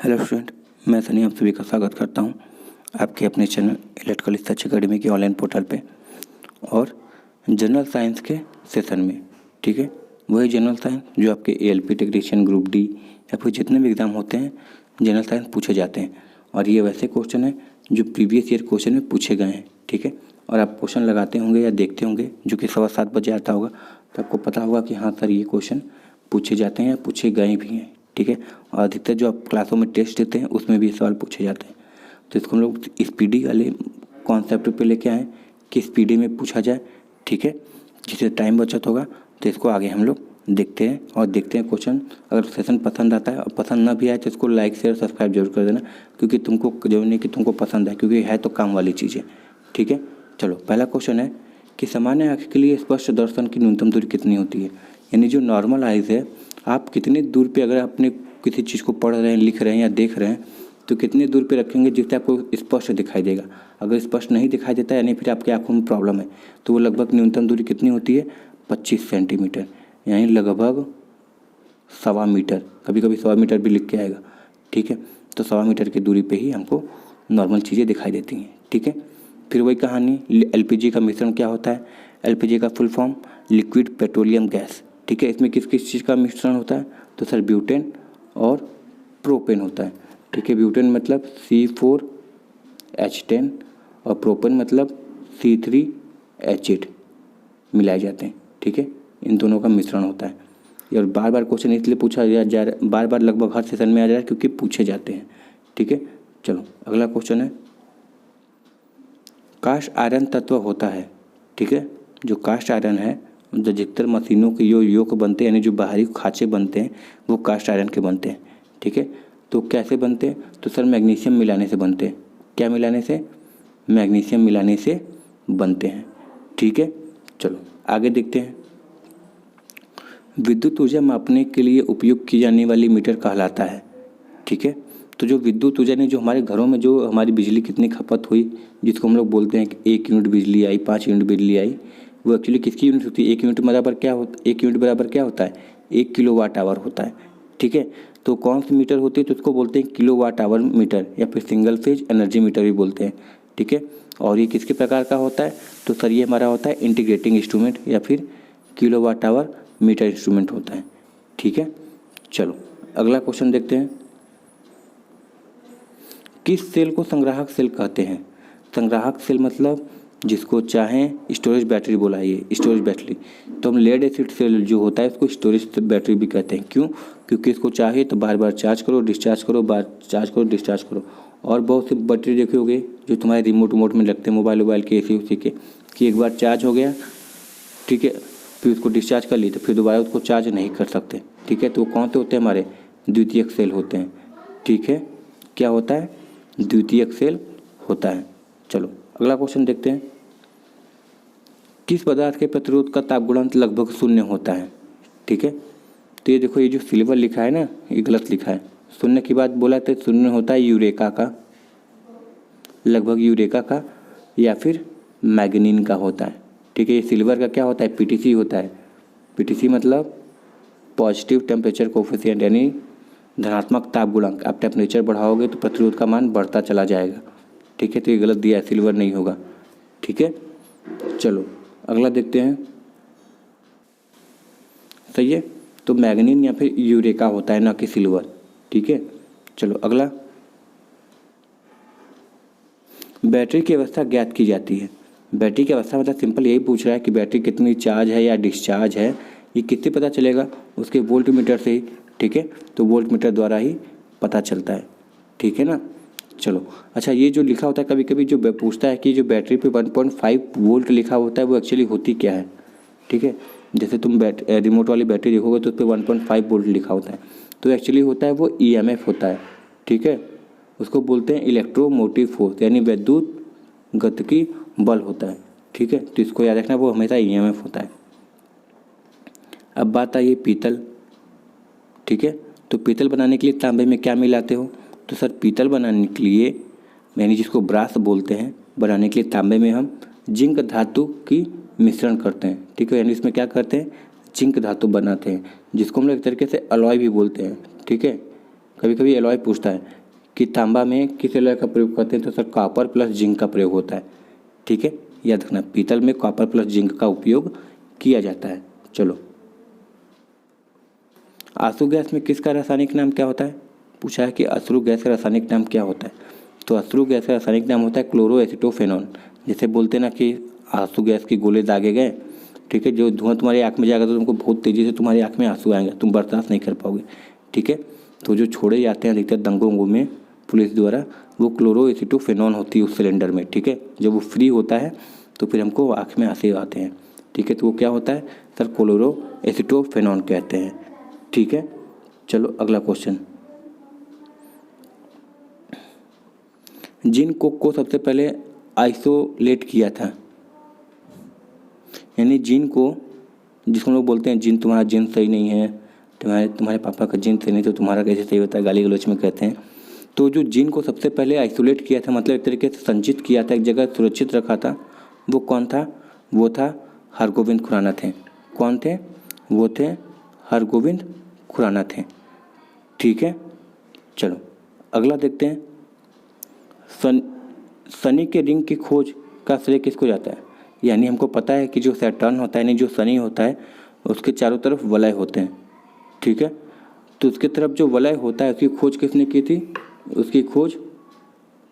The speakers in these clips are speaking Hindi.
हेलो स्टूडेंट, मैं सनी आप सभी का स्वागत करता हूं आपके अपने चैनल इलेक्ट्रिकल रिसर्च अकेडमी के ऑनलाइन पोर्टल पे और जनरल साइंस के सेशन में। ठीक है, वही जनरल साइंस जो आपके एएलपी टेक्नीशियन ग्रुप डी या फिर जितने भी एग्ज़ाम होते हैं जनरल साइंस पूछे जाते हैं। और ये वैसे क्वेश्चन है जो प्रीवियस ईयर क्वेश्चन में पूछे गए हैं। ठीक है, और आप क्वेश्चन लगाते होंगे या देखते होंगे जो कि 7:15 बजे आता होगा, तो आपको पता होगा कि हाँ सर ये क्वेश्चन पूछे जाते हैं या पूछे गए भी हैं। ठीक है, और अधिकतर जो आप क्लासों में टेस्ट देते हैं उसमें भी सवाल पूछे जाते हैं। तो इसको हम लोग स्पीडी वाले कॉन्सेप्ट पे लेके आए कि स्पीडी में पूछा जाए। ठीक है, जिससे टाइम बचत होगा। तो इसको आगे हम लोग देखते हैं और देखते हैं क्वेश्चन। अगर सेशन पसंद आता है और पसंद ना भी आए तो इसको लाइक शेयर सब्सक्राइब जरूर कर देना, क्योंकि तुमको जरूर नहीं कि तुमको पसंद है, क्योंकि है तो काम वाली चीज़ है। ठीक है, चलो पहला क्वेश्चन है कि सामान्य आँख के लिए स्पष्ट दर्शन की न्यूनतम दूरी कितनी होती है। यानी जो नॉर्मल आइज़ है, आप कितनी दूर पे अगर अपने किसी चीज़ को पढ़ रहे हैं, लिख रहे हैं या देख रहे हैं, तो कितनी दूर पे रखेंगे जिससे आपको स्पष्ट दिखाई देगा। अगर स्पष्ट नहीं दिखाई देता है यानी फिर आपकी आंखों में प्रॉब्लम है, तो वो लगभग न्यूनतम दूरी कितनी होती है, 25 सेंटीमीटर, यानी लगभग 1.25 मीटर। कभी कभी 1.25 मीटर भी लिख के आएगा। ठीक है, तो 1.25 मीटर की दूरी पे ही हमको नॉर्मल चीज़ें दिखाई देती हैं। ठीक है, फिर वही कहानी, एलपीजी का मिश्रण क्या होता है। एलपीजी का full form liquid petroleum gas. ठीक है, इसमें किस किस चीज़ का मिश्रण होता है, तो सर ब्यूटेन और प्रोपेन होता है। ठीक है, ब्यूटेन मतलब C4H10 और प्रोपेन मतलब C3H8 मिलाए जाते हैं। ठीक है, इन दोनों का मिश्रण होता है। और बार बार क्वेश्चन इसलिए पूछा जा रहा है, बार बार लगभग हर सेशन में आ जा रहा है क्योंकि पूछे जाते हैं। ठीक है, चलो अगला क्वेश्चन है, कास्ट आयरन तत्व होता है। ठीक है, जो कास्ट आयरन है, जो अधिकतर मशीनों के जो योक बनते हैं, यानी जो बाहरी खाँचे बनते हैं वो कास्ट आयरन के बनते हैं। ठीक है, तो कैसे बनते हैं, तो सर मैग्नीशियम मिलाने से बनते हैं। क्या मिलाने से, मैग्नीशियम मिलाने से बनते हैं। ठीक है, चलो आगे देखते हैं। विद्युत ऊर्जा मापने के लिए उपयोग की जाने वाली मीटर कहलाता है। ठीक है, तो जो विद्युत ऊर्जा ने जो हमारे घरों में जो हमारी बिजली कितनी खपत हुई, जिसको हम लोग बोलते हैं कि 1 यूनिट बिजली आई, 5 यूनिट बिजली आई, वो एक्चुअली किसकी यूनिट होती है। 1 यूनिट बराबर क्या होता है, 1 यूनिट बराबर क्या होता है, 1 किलोवाट आवर होता है। ठीक है, तो कौन सी मीटर होती है, तो उसको बोलते हैं किलोवाट आवर मीटर या फिर सिंगल फेज एनर्जी मीटर भी बोलते हैं। ठीक है, और ये किसके प्रकार का होता है, तो सर ये हमारा होता है इंटीग्रेटिंग इंस्ट्रूमेंट या फिर किलोवाट आवर मीटर इंस्ट्रूमेंट होता है। ठीक है, चलो अगला क्वेश्चन देखते हैं, किस सेल को संग्राहक सेल कहते हैं। संग्राहक सेल मतलब जिसको चाहें स्टोरेज बैटरी बुलाइए, स्टोरेज बैटरी। तो हम लेड एसिड सेल जो होता है उसको स्टोरेज बैटरी भी कहते हैं। क्यों, क्योंकि इसको चाहे तो बार बार चार्ज करो डिस्चार्ज करो, बार चार्ज करो डिस्चार्ज करो। और बहुत सी बैटरी देखे होंगे जो तुम्हारे रिमोट में लगते हैं, मोबाइल के एसी उसी के, कि एक बार चार्ज हो गया, ठीक है, फिर उसको डिस्चार्ज कर ली तो फिर दोबारा उसको चार्ज नहीं कर सकते। ठीक है, तो वो कौन से होते हैं, हमारे द्वितीयक सेल होते हैं। ठीक है, क्या होता है, द्वितीयक सेल होता है। चलो अगला क्वेश्चन देखते हैं, किस पदार्थ के प्रतिरोध का ताप गुणांक लगभग 0 होता है। ठीक है, तो ये देखो, ये जो सिल्वर लिखा है ना, ये गलत लिखा है। 0 की बात बोला तो 0 होता है यूरेका का, लगभग यूरेका का या फिर मैग्नीन का होता है। ठीक है, ये सिल्वर का क्या होता है, पीटीसी होता है। पीटीसी मतलब पॉजिटिव टेम्परेचर कोफिशिएंट, यानी धनात्मक ताप गुणांक। आप टेम्परेचर बढ़ाओगे तो प्रतिरोध का मान बढ़ता चला जाएगा। ठीक है, तो ये गलत दिया है, सिल्वर नहीं होगा। ठीक है, चलो अगला देखते हैं। सही है, तो मैग्नीन या फिर यूरेका होता है, ना कि सिल्वर। ठीक है, चलो अगला, बैटरी की अवस्था ज्ञात की जाती है। बैटरी की अवस्था मतलब सिंपल यही पूछ रहा है कि बैटरी कितनी चार्ज है या डिस्चार्ज है, ये किससे पता चलेगा, उसके वोल्ट मीटर से ही। ठीक है, तो वोल्ट मीटर द्वारा ही पता चलता है। ठीक है ना, चलो अच्छा, ये जो लिखा होता है कभी कभी जो पूछता है कि जो बैटरी पे 1.5 वोल्ट लिखा होता है वो एक्चुअली होती क्या है। ठीक है, जैसे तुम रिमोट वाली बैटरी देखोगे तो उस पर 1.5 वोल्ट लिखा होता है, तो एक्चुअली होता है वो ईएमएफ होता है। ठीक है, उसको बोलते हैं इलेक्ट्रोमोटिव फोर्स, यानी विद्युत गतिकी बल होता है। ठीक है, तो इसको याद रखना, वो हमेशा ईएमएफ होता है। अब बात आई पीतल। ठीक है, तो पीतल बनाने के लिए तांबे में क्या मिलाते हो, तो सर पीतल बनाने के लिए, यानी जिसको ब्रास बोलते हैं, बनाने के लिए तांबे में हम जिंक धातु की मिश्रण करते हैं। ठीक है, यानी इसमें क्या करते हैं, जिंक धातु बनाते हैं, जिसको हम लोग एक तरीके से अलॉय भी बोलते हैं। ठीक है, कभी कभी एलॉय पूछता है कि तांबा में किस एलॉय का प्रयोग करते हैं, तो सर कॉपर प्लस जिंक का प्रयोग होता है। ठीक है, याद रखना पीतल में कॉपर प्लस जिंक का उपयोग किया जाता है। चलो, आंसू गैस में किसका रासायनिक नाम क्या होता है? पूछा है कि अश्रु गैस का रासायनिक नाम क्या होता है। तो अश्रु गैस का रासायनिक नाम होता है क्लोरोएसिटोफेनॉन। जैसे बोलते हैं ना कि आंसू गैस के गोले दागे गए, ठीक है, जो धुआं तुम्हारी आँख में जाएगा तो तुमको बहुत तेज़ी से तुम्हारी आँख में आंसू आएंगे, तुम बर्दाश्त नहीं कर पाओगे। ठीक है, तो जो छोड़े जाते हैं अधिकतर दंगों में पुलिस द्वारा, वो क्लोरोएसिटोफेनॉन होती है उस सिलेंडर में। ठीक है, जब वो फ्री होता है तो फिर हमको आँख में आंसू आते हैं। ठीक है, तो वो क्या होता है सर? क्लोरोएसिटोफेनॉन कहते हैं। ठीक है, चलो अगला क्वेश्चन। जिन कोक को सबसे पहले आइसोलेट किया था, यानी जिन को, जिसको हम लोग बोलते हैं जिन, तुम्हारा जिन सही नहीं है, तुम्हारे पापा का जिन सही नहीं तो तुम्हारा कैसे सही होता है, गाली गलौच में कहते हैं। तो जो जिन को सबसे पहले आइसोलेट किया था, मतलब एक तरीके से संचित किया था, एक जगह सुरक्षित रखा था, वो कौन था? वो था हरगोविंद खुराना थे। कौन थे? वो थे हरगोविंद खुराना थे। ठीक है, चलो अगला देखते हैं। शनि के रिंग की खोज का श्रेय किसको जाता है? यानी हमको पता है कि जो सैटर्न होता है, यानी जो शनि होता है, उसके चारों तरफ वलय होते हैं। ठीक है, तो उसके तरफ जो वलय होता है उसकी खोज किसने की थी? उसकी खोज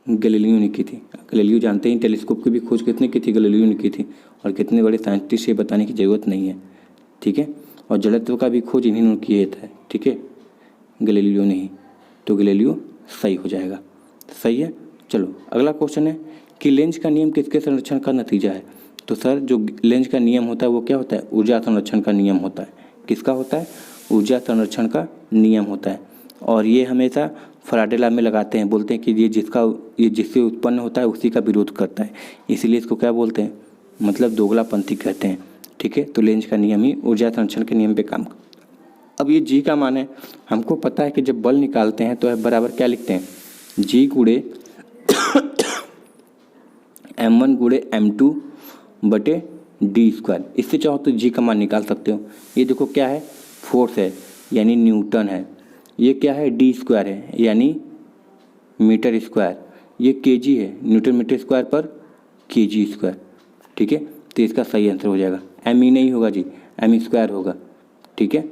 गैलीलियो ने की थी। गैलीलियो जानते हैं, टेलीस्कोप की भी खोज किसने की थी? गैलीलियो ने की थी। और कितने बड़े साइंटिस्ट, ये बताने की ज़रूरत नहीं है। ठीक है, और जड़त्व का भी खोज इन्हीं ने किया था। ठीक है, गैलीलियो ने ही। तो गैलीलियो सही हो जाएगा। सही है। चलो अगला क्वेश्चन है कि लेंज का नियम किसके संरक्षण का नतीजा है? तो सर जो लेंज का नियम होता है वो क्या होता है? ऊर्जा संरक्षण का नियम होता है। किसका होता है? ऊर्जा संरक्षण का नियम होता है। और ये हमेशा फैराडे लॉ में लगाते हैं, बोलते हैं कि ये जिससे उत्पन्न होता है उसी का विरोध करता है, इसलिए इसको क्या बोलते हैं? मतलब दोगलापंथी कहते हैं। ठीक है, तो लेंज का नियम ही ऊर्जा संरक्षण के नियम पे काम करता है। अब ये जी का मान है, हमको पता है कि जब बल निकालते हैं तो F बराबर क्या लिखते हैं? जी गुणे M1 गुणे M2 बटे डी स्क्वायर। इससे चाहो तो जी का मान निकाल सकते हो। ये देखो क्या है? फोर्स है यानी न्यूटन है। ये क्या है? डी स्क्वायर है यानी मीटर स्क्वायर। ये केजी है, न्यूटन मीटर स्क्वायर पर केजी स्क्वायर। ठीक है, तो इसका सही आंसर हो जाएगा। एम ई नहीं होगा जी, एम स्क्वायर होगा। ठीक है,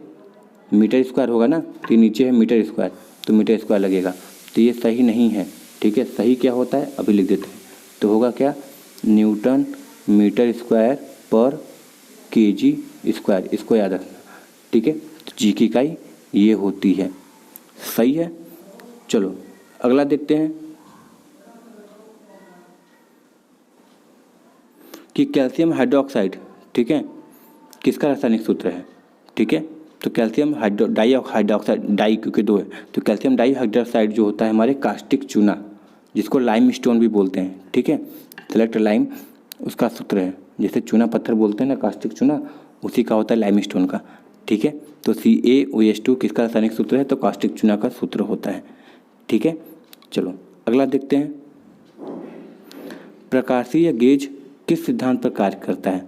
मीटर स्क्वायर होगा ना, तो नीचे है मीटर स्क्वायर, तो मीटर स्क्वायर लगेगा। तो ये सही नहीं है। ठीक है, सही क्या होता है अभी लिख देते हैं। तो होगा क्या? न्यूटन मीटर स्क्वायर पर केजी स्क्वायर, इसको याद रखना। ठीक है, तो जी की इकाई ये होती है। सही है। चलो अगला देखते हैं कि कैल्शियम हाइड्रोक्साइड, ठीक है, किसका रासायनिक सूत्र है? ठीक है, तो कैल्शियम हाइड्रोक्साइड, डाई क्योंकि दो है, तो कैल्शियम डाई हाइड्रोक्साइड जो होता है हमारे कास्टिक चूना, जिसको लाइम स्टोन भी बोलते हैं। ठीक है, सेलेक्ट लाइम उसका सूत्र है। जैसे चूना पत्थर बोलते हैं ना, कास्टिक चूना, उसी का होता है लाइम स्टोन का। ठीक है, तो CaOH2 किसका रासायनिक सूत्र है? तो कास्टिक चूना का सूत्र होता है। ठीक है, चलो अगला देखते हैं। प्रकाशीय गेज किस सिद्धांत पर कार्य करता है?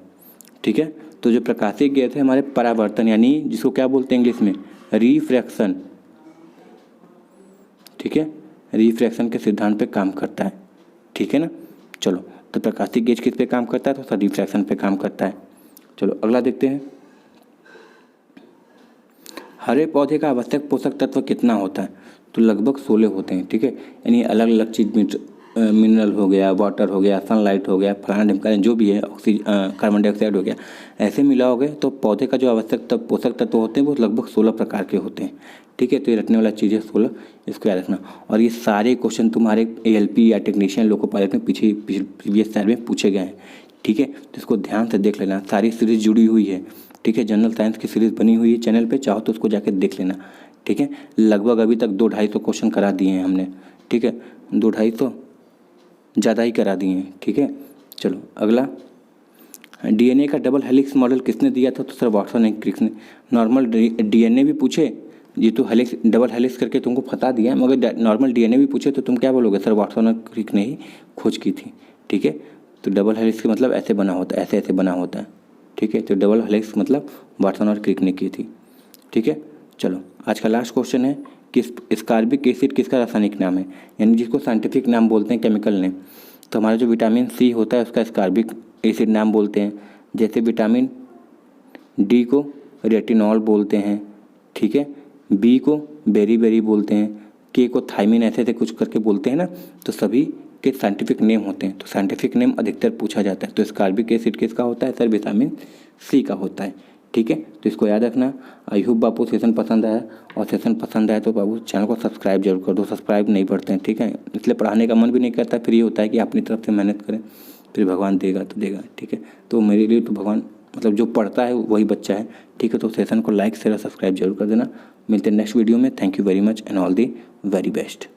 ठीक है, तो जो प्रकाशीय गेज है हमारे परावर्तन, यानी जिसको क्या बोलते हैं इंग्लिश में? रिफ्रैक्शन। ठीक है, रिफ्रैक्शन के सिद्धांत पे काम करता है। ठीक है ना। चलो, तो प्रकाशीय गेज किस पे काम करता है? तो सर रिफ्रैक्शन पे काम करता है। चलो अगला देखते हैं। हरे पौधे का आवश्यक पोषक तत्व कितना होता है? तो लगभग 16 होते हैं। ठीक है, यानी अलग अलग चीज़, मिनरल हो गया, वाटर हो गया, सनलाइट हो गया, फलाना ढिमका जो भी है, कार्बन डाइऑक्साइड हो गया, ऐसे मिलाओगे तो पौधे का जो आवश्यक पोषक तत्व होते हैं वो लगभग 16 प्रकार के होते हैं। ठीक है, तो ये रखने वाला चीज़ है 16, इसको याद रखना। और ये सारे क्वेश्चन तुम्हारे ALP या टेक्नीशियन लोको पायलट में पीछे प्रीवियस साल में पूछे गए हैं। ठीक है, तो इसको ध्यान से देख लेना, सारी सीरीज जुड़ी हुई है। ठीक है, जनरल साइंस की सीरीज़ बनी हुई है चैनल पे, चाहो तो उसको जाके देख लेना। ठीक है, लगभग अभी तक 200-250 क्वेश्चन करा दिए हैं हमने। ठीक है, 200-250 ज़्यादा ही करा दिए हैं। ठीक है, चलो अगला। DNA का डबल हेलिक्स मॉडल किसने दिया था? तो सर वाटसन एंड क्रिक ने। नॉर्मल DNA भी पूछे, ये तो हेलिक्स डबल हेलिक्स करके तुमको फंसा दिया, मगर नॉर्मल DNA भी पूछे तो तुम क्या बोलोगे? सर वाटसन और क्रिक ने ही खोज की थी। ठीक है, तो डबल हेलिक्स का मतलब ऐसे बना होता है, ऐसे ऐसे बना होता है। ठीक है, तो डबल हेलिक्स मतलब वाटसन और क्रिक ने की थी। ठीक है, चलो आज का लास्ट क्वेश्चन है किस स्कॉर्बिक एसिड किसका रासायनिक नाम है, यानी जिसको साइंटिफिक नाम बोलते हैं केमिकल नेम। तो हमारा जो विटामिन सी होता है उसका स्कॉर्बिक एसिड नाम बोलते हैं। जैसे विटामिन डी को रेटिनॉल बोलते हैं, ठीक है, बी को बेरी बोलते हैं, के को थायमिन, ऐसे ऐसे कुछ करके बोलते हैं ना। तो सभी के साइंटिफिक नेम होते हैं। तो साइंटिफिक नेम अधिकतर पूछा जाता है। तो स्कॉर्बिक एसिड किसका होता है सर? विटामिन सी का होता है, ठीक है। तो इसको याद रखना। आई होप बापू सेशन पसंद आया, और सेशन पसंद आया तो बाबू चैनल को सब्सक्राइब जरूर कर दो। सब्सक्राइब नहीं पढ़ते हैं, ठीक है, इसलिए पढ़ाने का मन भी नहीं करता। फिर ये होता है कि अपनी तरफ से मेहनत करें, फिर भगवान देगा तो देगा, ठीक है। तो मेरे लिए तो भगवान मतलब जो पढ़ता है वही बच्चा है, ठीक है। तो सेशन को लाइक शेयर सब्सक्राइब जरूर कर देना। मिलते हैं नेक्स्ट वीडियो में। Thank you very much and all the very best.